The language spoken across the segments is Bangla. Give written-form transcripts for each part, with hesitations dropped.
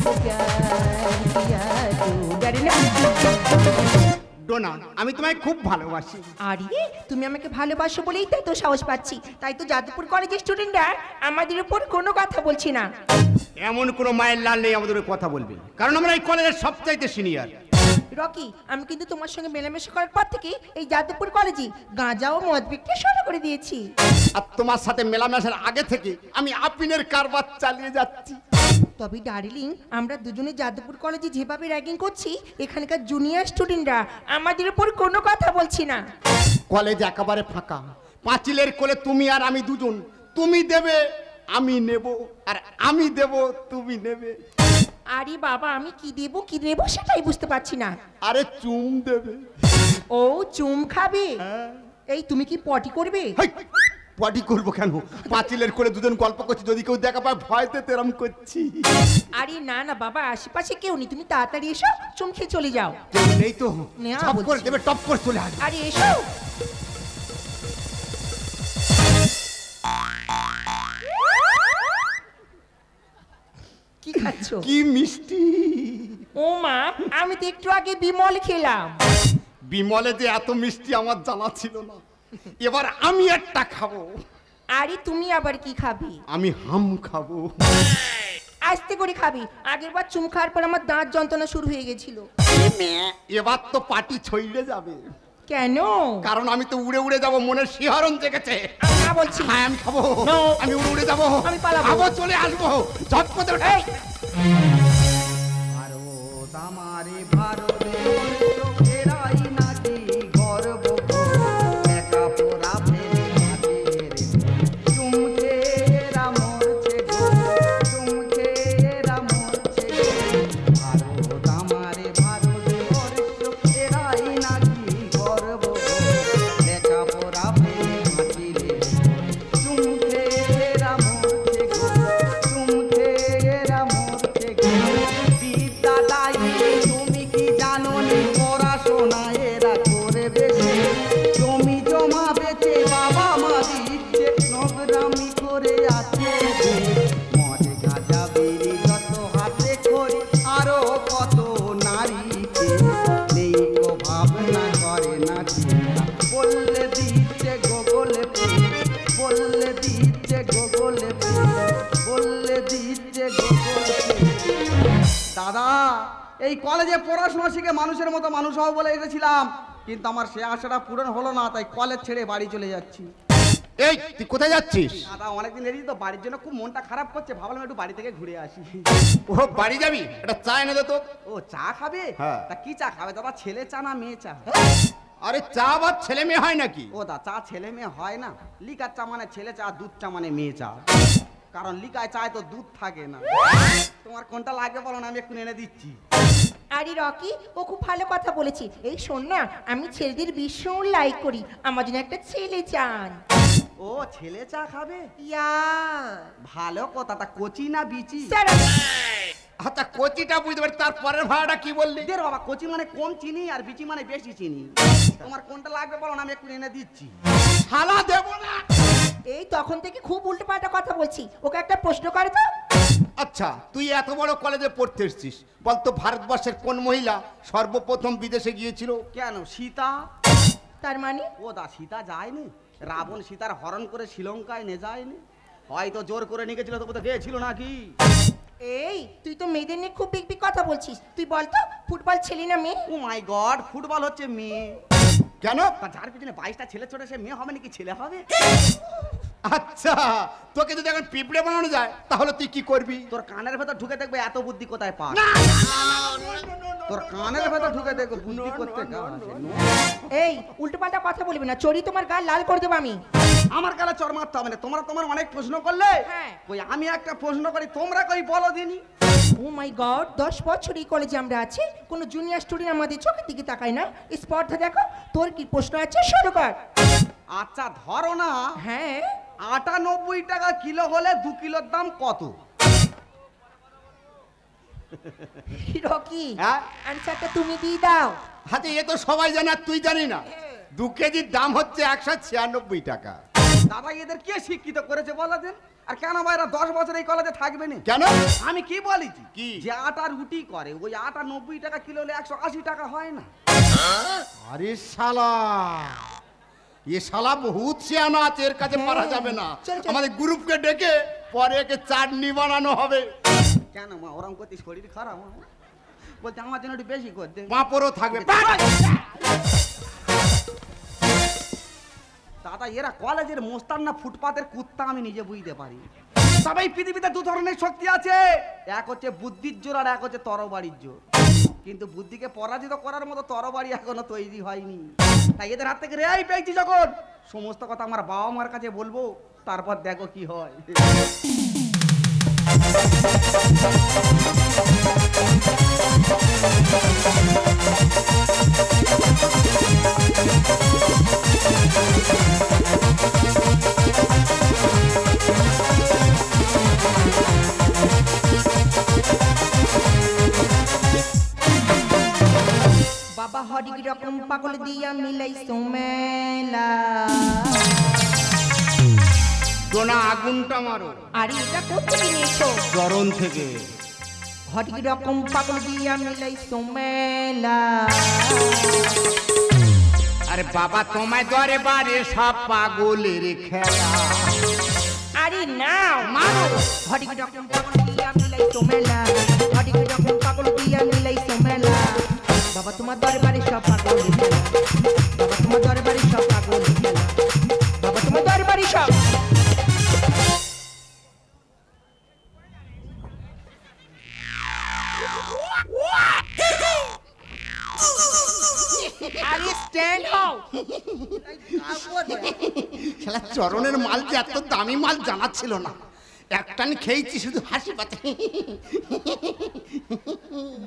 वो प्यार किया तो डरे ना ডোনা, আমি তোমায় খুব ভালোবাসি। আরে তুমি আমাকে ভালোবাসো বলেই তাই তো সাহস পাচ্ছি, তাই তো যাদবপুর কলেজের স্টুডেন্টরা আমাদের উপর কোনো কথা বলছি না। এমন কোনো মায়ের লাল নেই আমাদের কথা বলবে, কারণ আমরা এই কলেজের সবচাইতে সিনিয়র। রকি, আমি কিন্তু তোমার সঙ্গে মেলামেশা করার পর থেকে এই যাদবপুর কলেজে গাঁজা ও মদ বিক্রি শুরু করে দিয়েছি। আর তোমার সাথে মেলামেশার আগে থেকে আমি আপিনের কারবার চালিয়ে যাচ্ছি। তবে ডার্লিং, আমরা দুজনে যাদবপুর কলেজে যেভাবে র্যাগিং করছি, এখানকার জুনিয়র স্টুডেন্টরা আমাদের উপর কোনো কথা বলছি না। কলেজ একেবারে ফাঁকা, পাঁচিলের কোলে তুমি আর আমি দুজন। তুমি দেবে আমি নেব, আর আমি দেব তুমি নেবে। আরে বাবা, আমি কি দেবো সেটাই বুঝতে পারছি না। আরে চুম দেবে। ও চুম খাবে? এই তুমি কি পটি করবে? পটি করবো কেন? পাঁচিলের কোলে দুজন গল্প করছি, যদি কেউ দেখা পায় ভয়তে তেরম করছি। আরে না না বাবা, আশেপাশে কেউ নেই, তুমি তাড়াতাড়ি এসো, চুম খেয়ে চলে যাও। নেই তো, টপ করে দেবে, টপ করে চলে আসবে। আরে এসো। কি খাচ্ছো? কি মিষ্টি। ও মা, আমি তো একটু আগে বিমল খেলাম। বিমলে যে এত মিষ্টি আমার জানা ছিল না, এবার আমি একটা খাবো। আরে তুমি আবার কি খাবি? আমি হাম খাবো। আস্তে করে খাবি, আগের বার চুম খাওয়ার পর আমার দাঁত যন্ত্রণা শুরু হয়ে গেছিল। এবার তো পাটি ছইলে যাবে। কেন? কারণ আমি তো উড়ে উড়ে যাবো, মনের শিহরণ জেগেছে। না বলছি। হ্যাঁ আমি খাবো, আমি উড়ে উড়ে যাবো, আমি পালাবো, খাবো, চলে আসবো ঝটপট। ভারত আমারে ভারতের চোখেরাই নাকি গর্ব একা পোড়া ফেলে মাটির চুমকেরা মরছে গো, চুমকেরা মরছে গো। ভারত আমারে ভারতের চোখেরাই নাকি গর্ব একা পোড়া ফেলে মাটির চুমকেরা মরছে গো, চুমকেরা মরছে গো। তুমি কি জানো নি পড়াশোনা এরা করে বেশি, জমি জমা বেচে বাবা মা দিচ্ছে, নোংরামি করে আছে মদে গাঁজা বিড়ি যত হাতে খড়ি, আরো কত নারীকে নেই কো ভাবনা করে না চিন্তা, বললে দিচ্ছে গোগলে বললে দিচ্ছে গোগলে বললে দিচ্ছে গোগলে। দাদা, এই কলেজে পড়াশোনা শিখে মানুষের মতো মানুষ হবো বলে এসেছিলাম, কিন্তু আমার সে আশাটা পূরণ হলো না, তাই কলেজ ছেড়ে বাড়ি চলে যাচ্ছি। এই তুই কোথায় যাচ্ছিস? দাদা, অনেকদিন এসেছি তো, বাড়ির জন্য খুব মনটা খারাপ করছে, ভাবলাম একটু বাড়ি থেকে ঘুরে আসি। ও বাড়ি যাবি? এটা চা এনে দে তো। ও চা খাবে? হ্যাঁ। তা কি চা খাবে দাদা, ছেলে চা না মেয়ে চা? আরে চা আবার ছেলে মেয়ে হয় নাকি? ও দা, চা ছেলে মেয়ে হয় না, লিকার চা মানে ছেলে চা, দুধ চা মানে মেয়ে চা, কারণ লিকায় চায় তো দুধ থাকে না। তোমার কোনটা লাগবে বলো না, আমি একটু এনে দিচ্ছি। আরে রকি, ও খুব ভালো কথা বলেছি। এই শোন না, আমি ছেলেদের ভীষণ লাইক করি, আমার জন্য একটা ছেলে চান। ও ছেলে চা খাবে? ইয়া ভালো কথা, তা কচি না বিচি? আচ্ছা কচিটা বুঝতে পারি, তার পরের ভাড়াটা কি বললি? দের বাবা, কচি মানে কম চিনি আর বিচি মানে বেশি চিনি। তোমার কোনটা লাগবে বলো না, আমি একটু এনে দিচ্ছি। শালা দেব না। এই তখন থেকে খুব উল্টোপাল্টা কথা বলছি, ওকে একটা প্রশ্ন করে তো। আচ্ছা তুই এত বড় কলেজে পড়তে এসেছিস, বলতো ভারতবর্ষের কোন মহিলা সর্বপ্রথম বিদেশে গিয়েছিল? কেন, সীতা? তার মানে? ও দা, সীতা যায়নি? রাবণ সীতার হরণ করে শ্রীলঙ্কায় নিয়ে যায়নি? হয়তো জোর করে নিয়ে গেছিল, তবু তো গিয়েছিল নাকি? এই তুই তো মেয়েদের নিয়ে খুব বিগ বিগ কথা বলছিস, তুই বলতো ফুটবল ছেলে না মেয়ে? ও মাই গড, ফুটবল হচ্ছে মেয়ে। কেন? তা যার পিছনে 22টা ছেলে ছোট, সে মেয়ে হবে নাকি ছেলে হবে? আচ্ছা তোকে যদি এখন পিঁপড়ে বানানো যায় তাহলে তুই কি করবি? তোর কানের ভেতর ঢুকে দেখবে এত বুদ্ধি কোথায় পাস। তোর কানের ভেতর ঢুকে দেখবে বুদ্ধি করতে কাজ। এই উল্টোপাল্টা কথা বলবি না, চড়ি তোমার গাল লাল করে দেবো আমি। আমার গালে চড় মারতে হবে না, তোমরা তোমার অনেক প্রশ্ন করলে। হ্যাঁ। ওই আমি একটা প্রশ্ন করি, তোমরা কই বলো দিনি। ও মাই গড, 10 বছর এই কলেজে আমরা আছি, কোনো জুনিয়র স্টুডেন্ট আমাদের চোখের দিকে তাকায় না। স্পর্ধা দেখো, তোর কি প্রশ্ন আছে শুরু কর। আচ্ছা ধরো না, হ্যাঁ 98 টাকা কিলো হলে 2 কিলোর দাম কত? রকি, হ্যাঁ? আনসারটা তুমি দিয়ে দাও। আচ্ছা এ তো সবাই জানে, আর তুই জানি না? 2 কেজির দাম হচ্ছে 196 টাকা। দাদা এদের কে শিক্ষিত করেছে বলো দেন? আর কেন ভাই এরা 10 বছর এই কলেজে থাকবে না? কেন? আমি কি বলেছি কি? যে আটা রুটি করে ওই আটা 90 টাকা কিলো হলে 180 টাকা হয় না? আরে শালা, এ শালা বহুত সিয়ানা আছে, এর কাছে পারা যাবে না। চল, চল। আমাদের গ্রুপকে ডেকে পরে একে চাটনি বানানো হবে। কেন মা ওরম করতে শরীর খারাপ আমার? বলতে আমার জন্য একটু বেশি করে দে। পাঁপড়ও থাকবে। দাদা এরা কলেজের মোস্তান না ফুটপাতের কুত্তা আমি নিজে বুঝতে পারি। সবাই পৃথিবীতে দু ধরনের শক্তি আছে, এক হচ্ছে বুদ্ধির জোর আর এক হচ্ছে তরবারির জোর। কিন্তু বুদ্ধিকে পরাজিত করার মতো তরবারি এখনো তৈরি হয়নি। তাই এদের হাত থেকে রেহাই পেয়েছি যখন, সমস্ত কথা আমার বাবা মার কাছে বলবো, তারপর দেখো কি হয়। বাবা হরি রকম পাগল দিয়া মিলাইছো মেলা। ডোনা আগুনটা মারো। আরে এটা কোথেকে নিয়েছো? চরণ থেকে। হরি রকম পাগল দিয়া মিলাইছো মেলা। আরে বাবা তোমায় দরবারে সব পাগলের খেলা। আরে নাও মারো। হরি রকম পাগল দিয়া মিলাইছো মেলা। হরি রকম পাগল দিয়া মিলাইছো মেলা। বাবা তোমার দরবারে সব পাগলের খেলা। বাবা তোমার দরবারে সব পাগলের খেলা। বাবা তোমার দরবারে সব। আরে স্ট্যান্ড হও। খেলা চরণের মাল যে এত দামি মাল জানা ছিল না। একটান খেয়েছি শুধু হাসি পাতে।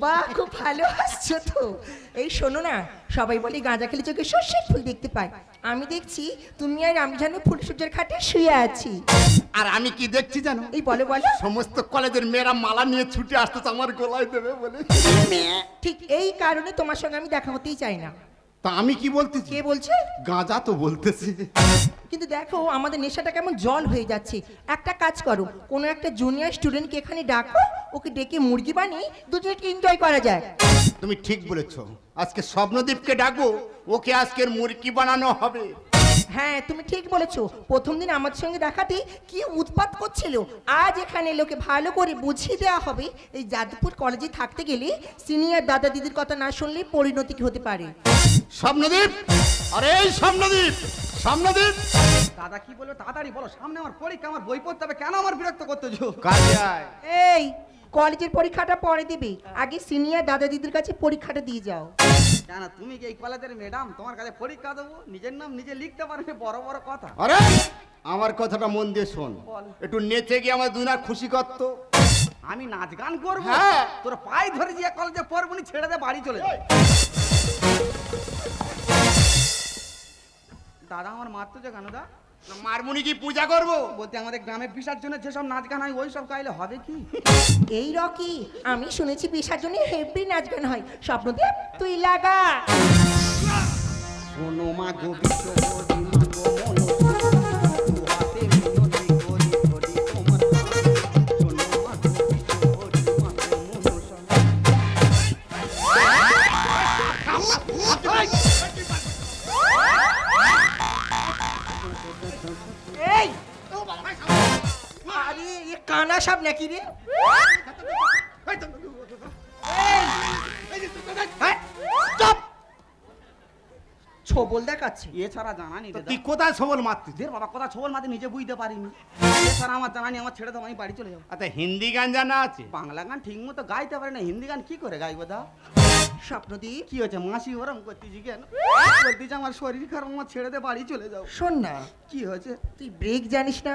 বাহ খুব ভালো হাসছো তো। এই শোনো না, সবাই বলে গাঁজা খেলে চোখে সর্ষের ফুল দেখতে পায়। আমি দেখছি তুমি আর আমি যেন ফুলসজ্জার খাটে শুয়ে আছি। আর আমি কি দেখছি জানো? এই বলো বলো। সমস্ত কলেজের মেয়েরা মালা নিয়ে ছুটে আসতেছে আমার গলায় দেবে বলে। ঠিক এই কারণে তোমার সঙ্গে আমি দেখা হতেই চাই না। তা আমি কি বলতেছি? কে বলছে? গাঁজা তো বলতেছি। কিন্তু দেখো আমাদের নেশাটা কেমন জল হয়ে যাচ্ছে। একটা কাজ করো, কোনো একটা জুনিয়র স্টুডেন্টকে এখানে ডাকো, ওকে ডেকে মুরগি বানিয়ে দুজনকে এনজয় করা যায়। তুমি ঠিক বলেছ। আজকে স্বপ্নদীপকে ডাকবো, ওকে আজকের মুরগি বানানো হবে। হ্যাঁ তুমি ঠিক বলেছো। প্রথম দিন আমার সঙ্গে দেখাতে কি উৎপাত করছিল, আজ এখানে লোকে ভালো করে বুঝিয়ে দেওয়া হবে এই যাদবপুর কলেজে থাকতে গেলে সিনিয়র দাদা দিদির কথা না শুনলে পরিণতি কি হতে পারে। স্বপ্নদীপ, আরে এই স্বপ্নদীপ, স্বপ্নদীপ। দাদা কি বলবো তাড়াতাড়ি বলো, সামনে আমার পরীক্ষা, আমার বই পড়তে হবে, কেন আমার বিরক্ত করতেছো? কাজে আয়। এই কলেজের পরীক্ষাটা পরে দিবে, আগে সিনিয়র দাদা দিদির কাছে পরীক্ষাটা দিয়ে যাও। কেন তুমি কি এই কলেজের ম্যাডাম? তোমার কাছে পরীক্ষা দেবো, নিজের নাম নিজে লিখতে পারবে, বড় বড় কথা। আরে আমার কথাটা মন দিয়ে শোন, বল। একটু নেচে গিয়ে আমার দুনার খুশি করতো। আমি নাচ গান করবো? হ্যাঁ। তোর পায়ে ধরে যে কলেজে পড়বো নি, ছেড়ে দে, বাড়ি চলে যাবে। দাদা আমার মারতো যে কেন দা? মারমুনি কি পূজা করবো? বলতে আমাদের গ্রামে বিসর্জনের যেসব নাচ গান হয় ওই সব গাইলে হবে কি? এই রকি, আমি শুনেছি বিসর্জনে হেভি নাচ গান হয়। স্বপ্নদেব তুই লাগা। শোনো মা গো বিশ্ব করি মা গো মনো, দুহাতে মিনতি করি করি তোমার নাম। শোনো মা গো বিশ্ব করি মা গো মনো শোনো। এই আরে এ কানা সাপ নাকি রে? চুপ! ছবল দেখাচ্ছে। এছাড়া জানা নেই দাদা। তুই কোথায় সবল মারতিস? দের বাবা কথা ছবল মাঝে নিজে বুঝতে পারিনি। এছাড়া আমার জানা নেই, আমার ছেড়ে দাও, আমি বাড়ি চলে যাবো। আচ্ছা হিন্দি গান জানা আছে? বাংলা গান ঠিক মতো গাইতে পারে না, হিন্দি গান কি করে গাইবো দা? স্বপ্নদীপ কি হয়েছে মাসি ওরম করতেছি কেন? বলতেছি আমার শরীর খারাপ, আমার ছেড়ে দে, বাড়ি চলে যাও। শোন না, কি হয়েছে? তুই ব্রেক জানিস না?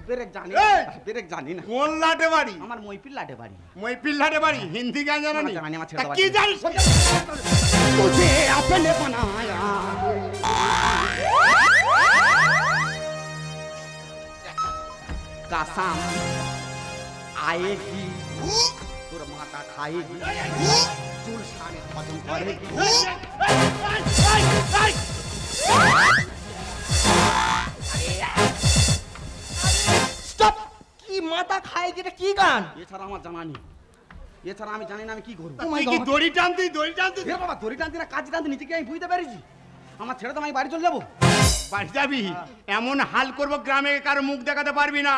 ব্রেক জানি এই! ব্রেক জানি না। কোন লাটে বাড়ি? আমার মইপিল লাটে বাড়ি। মইপিল লাটে বাড়ি, হিন্দি গান জানা নেই? আমার জানা নেই, আমার ছেড়ে তা দাও, কি বাড়ি। জানিস? तुझे अपने बनाया कसम आएगी তোর মাথা খাएगी চুল সানে খতম করেगी স্টপ! কি মাথা খায় যেটা কি গান? এছাড়া আমার জানা নেই, এছাড়া আমি জানি না আমি কি করবো। তুই কি দড়ি টানতি দড়ি টানতি? এ বাবা দড়ি টানতে না কাজ টানতে নিচে কি আমি বুঝতে পেরেছি? আমার ছেড়ে তো আমি বাড়ি চলে যাবো। বাড়ি যাবি? এমন হাল করবো গ্রামে কারো মুখ দেখাতে পারবি না।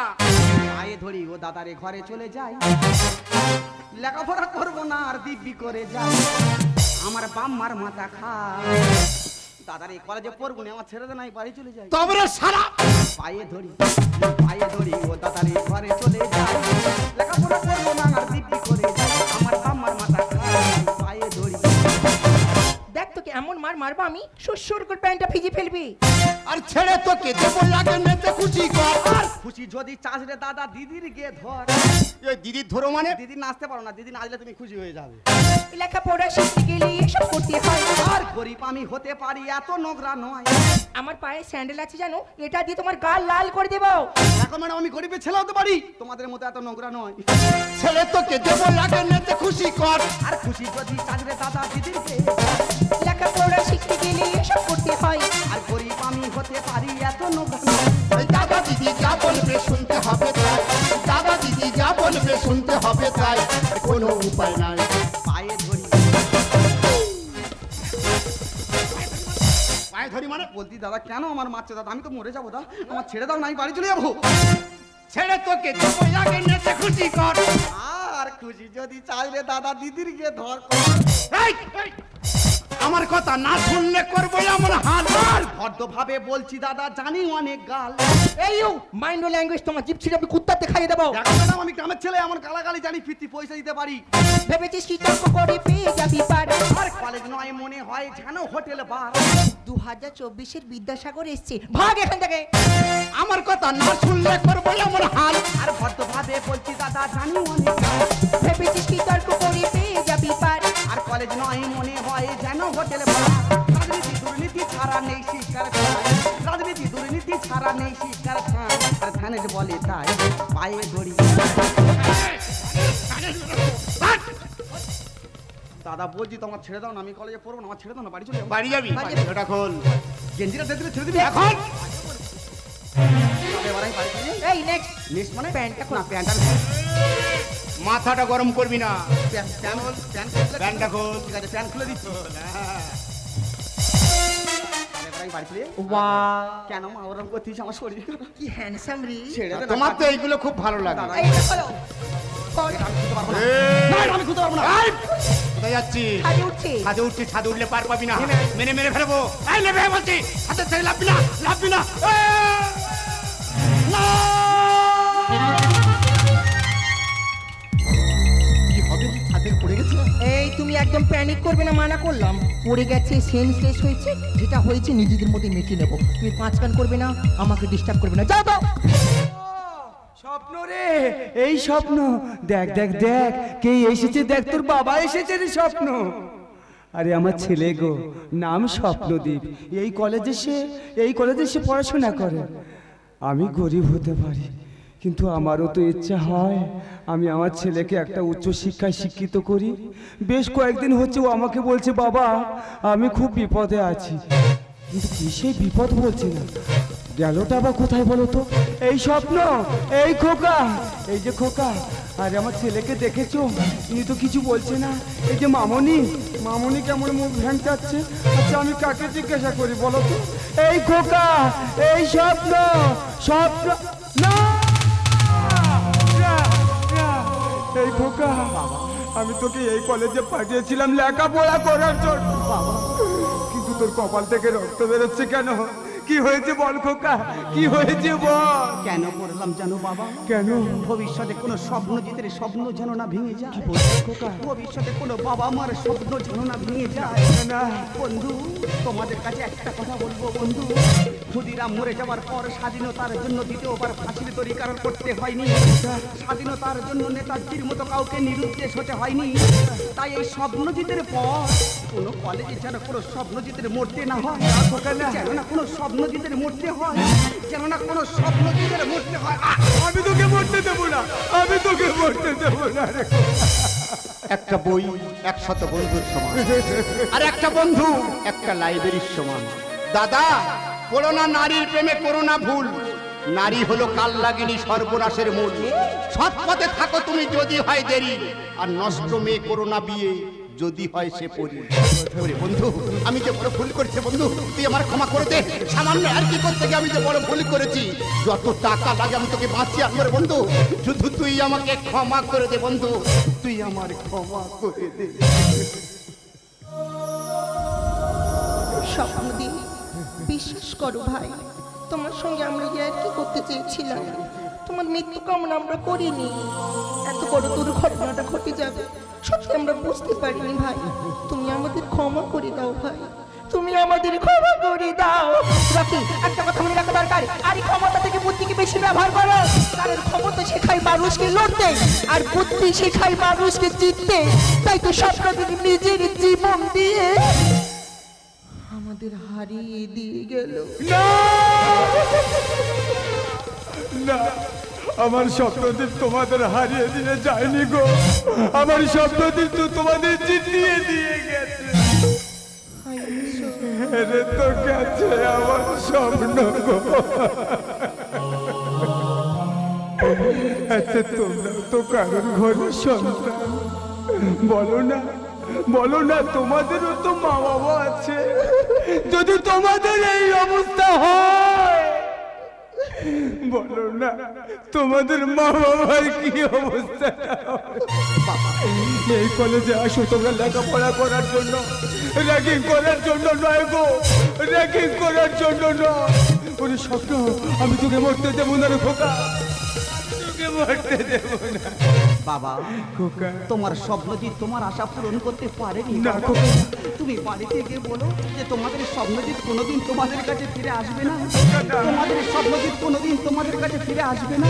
পায়ে ধরি ও দাদারে ঘরে চলে যাই, লেখাপড়া করবো না আর দিব্যি করে যাই, আমার বাম্মার মাথা খায়। দাদারে কলেজে পড়বো না, আমার ছেড়ে দে নাই বাড়ি চলে যাই। তবে সারা পায়ে ধরি ও দাদারে ঘরে চলে যাই, লেখাপড়া করবো না আর দিব্যি করে যাই, আমার বাম্মার মাথা খায়। পায়ে ধরি দেখ তোকে এমন মার মারবো আমি সুর করে প্যান্টটা ভিজে ফেলবি। আর ছেড়ে তোকে দেবো লাগে নেতে খুশি কর। আর খুশি যদি চাস রে দাদা দিদির গে ধর। এই দিদি ধরো মানে? দিদি নাচতে পারো না, দিদি নাচলে তুমি খুশি হয়ে যাবে। লেখাপড়া শিখতে গেলে এসব করতে হয়। আর গরিব আমি হতে পারি এত নোংরা নয়। আমার পায়ে স্যান্ডেল আছে জানো, এটা দিয়ে তোমার গাল লাল করে দেবো। দেখো ম্যাডাম আমি গরিবের ছেলে হতে পারি, তোমাদের মতো এত নোংরা নয়। ছেড়ে তোকে দেবো লাগে নেতে খুশি কর। আর খুশি যদি চাস রে দাদা দিদির গে, লেখাপড়া শিখতে গেলে এসব করতে হয়। আর গরিব আমি হতে পারি এত নোংরা নয়। এই দাদা দিদি যা বলবে শুনতে হবে তাই, দাদা দিদি যা বলবে শুনতে হবে তাই, আর কোনো উপায় নাই। পায়ে ধরি পায়ে ধরি মানে? বলতি দাদা কেন আমার মারছে দাদা, আমি তো মরে যাবো দা, আমার ছেড়ে দাও না আমি বাড়ি চলে যাবো। ছেড়ে তোকে দেবো লাগে নেতে খুশি কর। আর খুশি যদি চাস রে দাদা দিদির গে ধর। এই, এই, আমার কথা না শুনলে করবো এমন হাল। ভদ্রভাবে বলছি দাদা জানি অনেক গাল। এই ইউ মাইন্ড ল্যাঙ্গুয়েজ তোমার জিপ ছিঁড়ে আমি কুত্তাতে খাইয়ে দেবো। দেখো ম্যাডাম আমি গ্রামের ছেলে, এমন গালাগালি জানি, ফিরতি পয়সা দিতে পারি। ভেবেছিস কি তর্ক করে পেয়ে যাবি পার। আর কলেজ নয় মনে হয় যেন হোটেল বার। 2024-এর বিদ্যাসাগর এসছে, ভাগ এখান থেকে। আমার কথা না শুনলে করবো এমন হাল। আর ভদ্রভাবে বলছি দাদা জানি অনেক গাল। ভেবেছিস কি তর্ক করে পেয়ে যাবি পার। আর কলেজ নয় মনে হয় যেন হোটেল বার। রাজনীতি দুর্নীতি ছাড়া নেই শিক্ষার ঠাঁই, রাজনীতি দুর্নীতি ছাড়া নেই শিক্ষার ঠাঁই। আর ফ্যানেজ বলে তাই পায়ে ধরি। দাদা বলছি তোমার ছেড়ে দাও না, আমি কলেজে পড়বো না, আমার ছেড়ে দাও না বাড়ি চলে যাবো। বাড়ি যাবি? ওটা খোল গেঞ্জিটা দিয়ে দিলে ছেড়ে দিবি এখন। এবার আমি বাড়ি চলে যাই। এই নেক্সট নেক্সট মানে প্যান্টটা না খোল। প্যান্টটা মাথাটা গরম করবি না। প্যান্টটা খোল। ঠিক আছে প্যান্ট খুলে দিচ্ছি। এবার আমি বাড়ি চলে যাই। ওয়াও কেন মা ওরকম করছিস আমার শরীর? কি হ্যান্ডসাম রে। ছেড়ে দে না। তোমার তো এইগুলো খুব ভালো লাগে। দাদা, এই চলো এটা আমি খুলতে পারবো না। এই, না, এটা আমি খুলতে পারবো না। এই, কোথায় যাচ্ছি? ছাদে উঠছে। ছাদে উঠছি, ছাদে উঠলে পার পাবি না, মেরে মেরে ফেলবো। এই নেবে বলছি, ছাদে থেকে লাভবি না, লাভবি না। না! কি হবে? ছাদে পড়ে গেছে। এই তুমি একদম প্যানিক করবে না, মানা করলাম। পড়ে গেছে, সেন্সলেস হয়েছে, যেটা হয়েছে নিজেদের মধ্যে মিটিয়ে নেবো। তুমি পাঁচ কান করবে না, আমাকে ডিস্টার্ব করবে না, যাও তো। স্বপ্ন রে, এই স্বপ্ন দেখ দেখ দেখ কে এসেছে, দেখ তোর বাবা এসেছে রে স্বপ্ন। আরে আমার ছেলে গো, নাম স্বপ্নদীপ। এই কলেজে সে পড়াশোনা করে। আমি গরিব হতে পারি, কিন্তু আমারও তো ইচ্ছা হয় আমি আমার ছেলেকে একটা উচ্চ শিক্ষায় শিক্ষিত করি। বেশ কয়েকদিন হচ্ছে ও আমাকে বলছে বাবা আমি খুব বিপদে আছি, কিন্তু কি সেই বিপদ বলছে না, গেলটা বা কোথায় বলো তো? এই স্বপ্ন, এই খোকা, এই যে খোকা। আরে আমার ছেলেকে দেখেছো, ইনি তো কিছু বলছে না। এই যে মামনি কেমন মুখ ভ্যাংচাচ্ছে। আচ্ছা আমি কাকে জিজ্ঞাসা করি বলো তো? এই খোকা, এই স্বপ্ন, স্বপ্ন না, এই খোকা, আমি তোকে এই কলেজে পাঠিয়েছিলাম লেখাপড়া করার জন্য, কিন্তু তোর কপাল থেকে রক্ত বেরোচ্ছে কেন? কি হয়েছে বল খোকা, কি হয়েছে বল? কেন পড়লাম জানো বাবা? কেন? ভবিষ্যতে কোনো স্বপ্ন জিতের স্বপ্ন যেন না ভেঙে যায়। কি বলছিস খোকা? ভবিষ্যতে কোনো বাবা মার স্বপ্ন যেন না ভেঙে যায়। না। বন্ধু তোমাদের কাছে একটা কথা বলবো বন্ধু, ক্ষুদিরাম মরে যাওয়ার পর স্বাধীনতার জন্য দ্বিতীয়বার ফাঁসির তরিকার করতে হয়নি। স্বাধীনতার জন্য নেতাজির মতো কাউকে নিরুদ্দেশ হতে হয়নি। তাই এই স্বপ্নজিতের পর কোনো কলেজে যেন কোনো স্বপ্নজিতের মরতে না হয়, যেন না কোনো স্বপ্নজিতের মরতে হয়, যেন না কোনো স্বপ্নজিতের মরতে হয়। আমি তোকে মরতে দেবো না, আমি তোকে মরতে দেবো না রে। একটা বই 100 বন্ধুর সমান, আর একটা বন্ধু একটা লাইব্রেরির সমান। দাদা পড়ো না নারীর প্রেমে করো না ভুল, নারী হলো কালনাগিনী সর্বনাশের মূল। সৎ পথে থাকো তুমি যদি হয় দেরি, আর নষ্ট মেয়ে করো না বিয়ে যদি হয় সে পরি। ওরে বন্ধু আমি যে বড় ভুল করেছি বন্ধু, তুই আমার ক্ষমা করে দে। সামান্য আর কি করতে গিয়ে আমি যে বড় ভুল করেছি, যত টাকা লাগে আমি তোকে বাঁচিয়ে আনবো রে বন্ধু, শুধু তুই আমাকে ক্ষমা করে দে বন্ধু, তুই আমার ক্ষমা করে দে। স্বপ্নদীপ বিশ্বাস করো ভাই, তোমার সঙ্গে আমরা আর কি করতে চেয়েছিলাম, তোমার মৃত্যু কামনা আমরা করিনি। এত বড় দুর্ঘটনাটা ঘটে যাবে সত্যি আমরা বুঝতে পারিনি ভাই, তুমি আমাদের ক্ষমা করে দাও ভাই, তুমি আমাদের ক্ষমা করে দাও। রকি একটা কথা মনে রাখা দরকার, আর এই ক্ষমতা থেকে বুদ্ধিকে বেশি ব্যবহার করো, কারণ ক্ষমতা শেখায় মানুষকে লড়তে আর বুদ্ধি শেখায় মানুষকে জিততে। তাই তো স্বপ্নদীপ নিজের জীবন দিয়ে আমাদের হারিয়ে দিয়ে গেল। না, আমার স্বপ্নদীপ তোমাদের হারিয়ে দিয়ে যায়নি গো, আমার স্বপ্নদীপ তো তোমাদের জিতিয়ে দিয়ে গেছে। হেরে তো গেছে আমার স্বপ্ন গো। আচ্ছা তোমরা তো কারোর ঘরে সন্তান, বলো না বলো না, তোমাদেরও তো মা বাবা আছে, যদি তোমাদের এই অবস্থা হয় বলো না তোমাদের মা বাবার কি অবস্থা। এই কলেজে আসো তোমরা লেখাপড়া করার জন্য, র্যাগিং করার জন্য নয় গো, র্যাগিং করার জন্য নয়। ওরে স্বপ্ন আমি তোকে মরতে দেবো না রে খোকা, তোকে মরতে দেবো না। বাবা খোকা তোমার স্বপ্নজিৎ তোমার আশা পূরণ করতে পারেনি না বাবা। খোকা, তুমি বাড়িতে গিয়ে বলো যে তোমাদের স্বপ্নজিৎ কোনোদিন তোমাদের কাছে ফিরে আসবে না, তোমাদের স্বপ্নজিৎ কোনোদিন তোমাদের কাছে ফিরে আসবে না,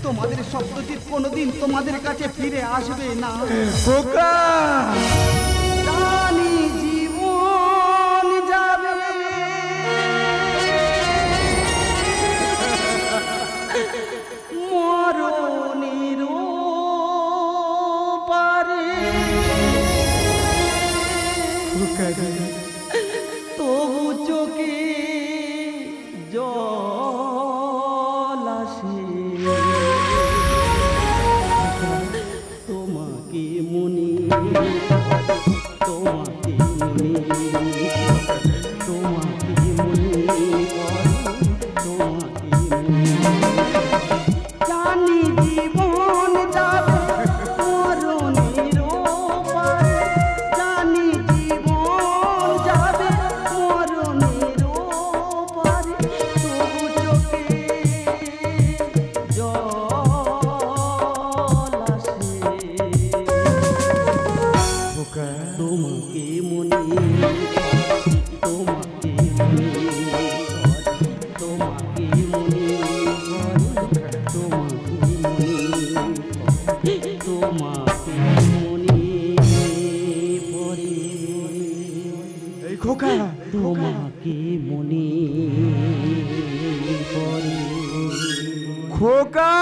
তোমাদের স্বপ্নজিৎ কোনোদিন তোমাদের কাছে ফিরে আসবে না। খোকা জানি জীবন যাবে মরণের পারে, তবু চোখে জল আসে তোমাকে মনে, তোমাকে মনে, তোমাকে মনে, তোমাকে মনে। জানি জীবন যাবে মরণের পারে, জানি জীবন যাবে মরণের পারে, তবু চোখে জল আসে তোমাকে মনে, তোমাকে মনে, তোমাকে মনে, তোমাকে মনে, তোমাকে মনে পড়ে, এই খোকা তোমাকে মনে পড়ে। খোকা